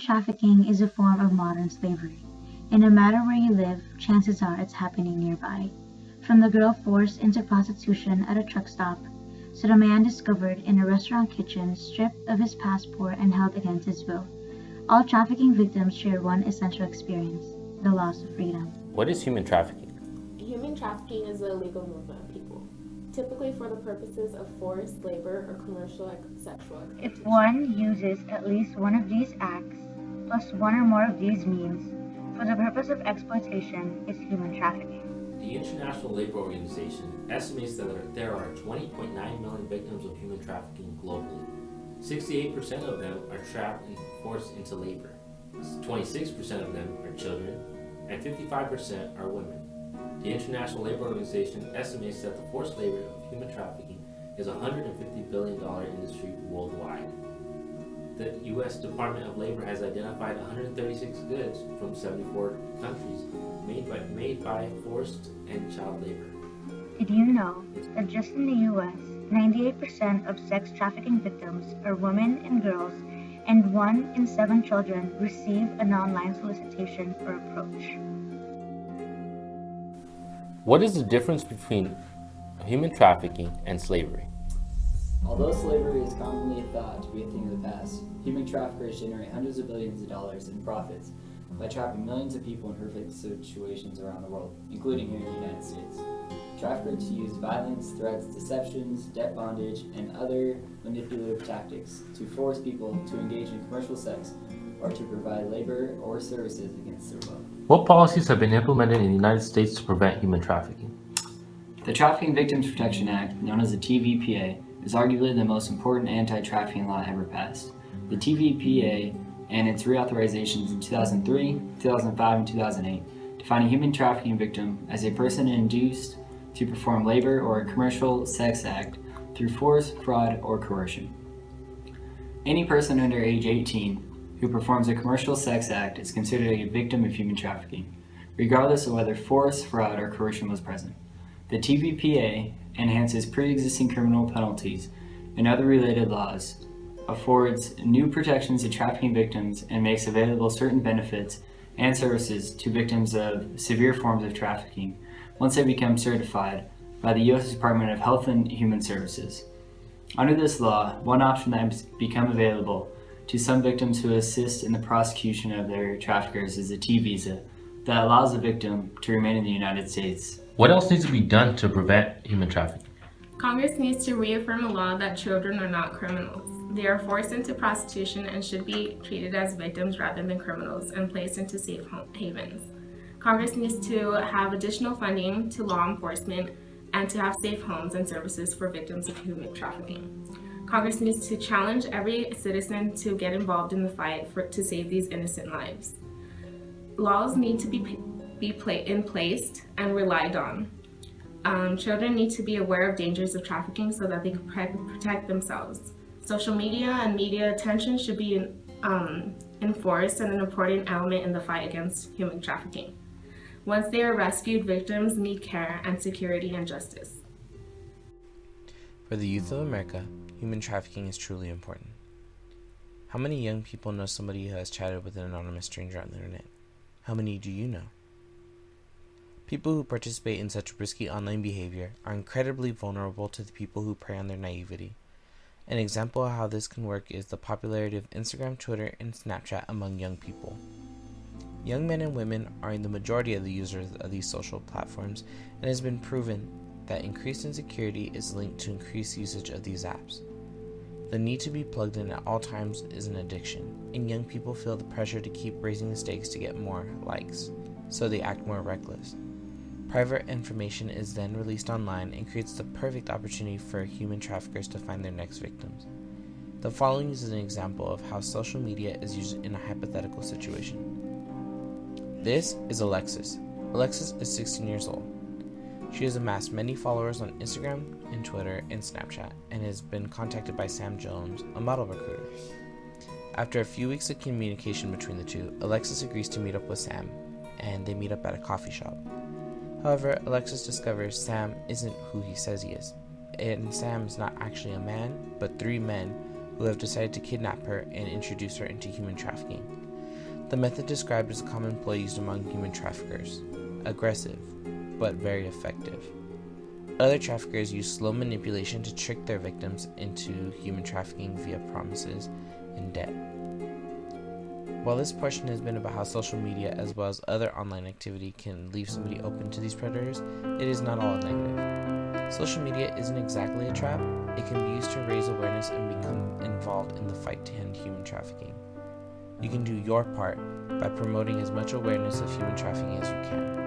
trafficking is a form of modern slavery, and no matter where you live, chances are it's happening nearby. From the girl forced into prostitution at a truck stop, to the man discovered in a restaurant kitchen stripped of his passport and held against his will, all trafficking victims share one essential experience: the loss of freedom. What is human trafficking? Human trafficking is the illegal movement of people, typically for the purposes of forced labor or commercial sexual exploitation. If one uses at least one of these acts, plus one or more of these means, for the purpose of exploitation, it's human trafficking. The International Labor Organization estimates that there are 20.9 million victims of human trafficking globally. 68% of them are trapped and forced into labor. 26% of them are children, and 55% are women. The International Labor Organization estimates that the forced labor of human trafficking is a $150 billion industry worldwide. The U.S. Department of Labor has identified 136 goods from 74 countries made by forced and child labor. Did you know that just in the U.S., 98% of sex trafficking victims are women and girls, and 1 in 7 children receive an online solicitation or approach? What is the difference between human trafficking and slavery? Although slavery is commonly thought to be a thing of the past, human traffickers generate hundreds of billions of dollars in profits by trapping millions of people in horrific situations around the world, including here in the United States. Traffickers use violence, threats, deceptions, debt bondage, and other manipulative tactics to force people to engage in commercial sex or to provide labor or services against their will. What policies have been implemented in the United States to prevent human trafficking? The Trafficking Victims Protection Act, known as the TVPA, is arguably the most important anti-trafficking law ever passed. The TVPA and its reauthorizations in 2003, 2005, and 2008 define a human trafficking victim as a person induced to perform labor or a commercial sex act through force, fraud, or coercion. Any person under age 18 who performs a commercial sex act is considered a victim of human trafficking, regardless of whether force, fraud, or coercion was present. The TVPA enhances pre-existing criminal penalties and other related laws, affords new protections to trafficking victims, and makes available certain benefits and services to victims of severe forms of trafficking once they become certified by the U.S. Department of Health and Human Services. Under this law, one option that has become available to some victims who assist in the prosecution of their traffickers is a T-visa that allows the victim to remain in the United States. What else needs to be done to prevent human trafficking? Congress needs to reaffirm a law that children are not criminals. They are forced into prostitution and should be treated as victims rather than criminals and placed into safe havens. Congress needs to have additional funding to law enforcement and to have safe homes and services for victims of human trafficking. Congress needs to challenge every citizen to get involved in the fight to save these innocent lives. Laws need to be in place and relied on. Children need to be aware of dangers of trafficking so that they can protect themselves. Social media and media attention should be enforced and an important element in the fight against human trafficking. Once they are rescued, victims need care and security and justice. For the youth of America, human trafficking is truly important. How many young people know somebody who has chatted with an anonymous stranger on the internet? How many do you know? People who participate in such risky online behavior are incredibly vulnerable to the people who prey on their naivety. An example of how this can work is the popularity of Instagram, Twitter, and Snapchat among young people. Young men and women are the majority of the users of these social platforms, and it has been proven that increased insecurity is linked to increased usage of these apps. The need to be plugged in at all times is an addiction, and young people feel the pressure to keep raising the stakes to get more likes, so they act more reckless. Private information is then released online and creates the perfect opportunity for human traffickers to find their next victims. The following is an example of how social media is used in a hypothetical situation. This is Alexis. Alexis is 16 years old. She has amassed many followers on Instagram and Twitter and Snapchat and has been contacted by Sam Jones, a model recruiter. After a few weeks of communication between the two, Alexis agrees to meet up with Sam, and they meet up at a coffee shop. However, Alexis discovers Sam isn't who he says he is, and Sam is not actually a man, but 3 men who have decided to kidnap her and introduce her into human trafficking. The method described is a common ploy used among human traffickers. Aggressive, but very effective. Other traffickers use slow manipulation to trick their victims into human trafficking via promises and debt. While this portion has been about how social media as well as other online activity can leave somebody open to these predators, it is not all negative. Social media isn't exactly a trap. It can be used to raise awareness and become involved in the fight to end human trafficking. You can do your part by promoting as much awareness of human trafficking as you can.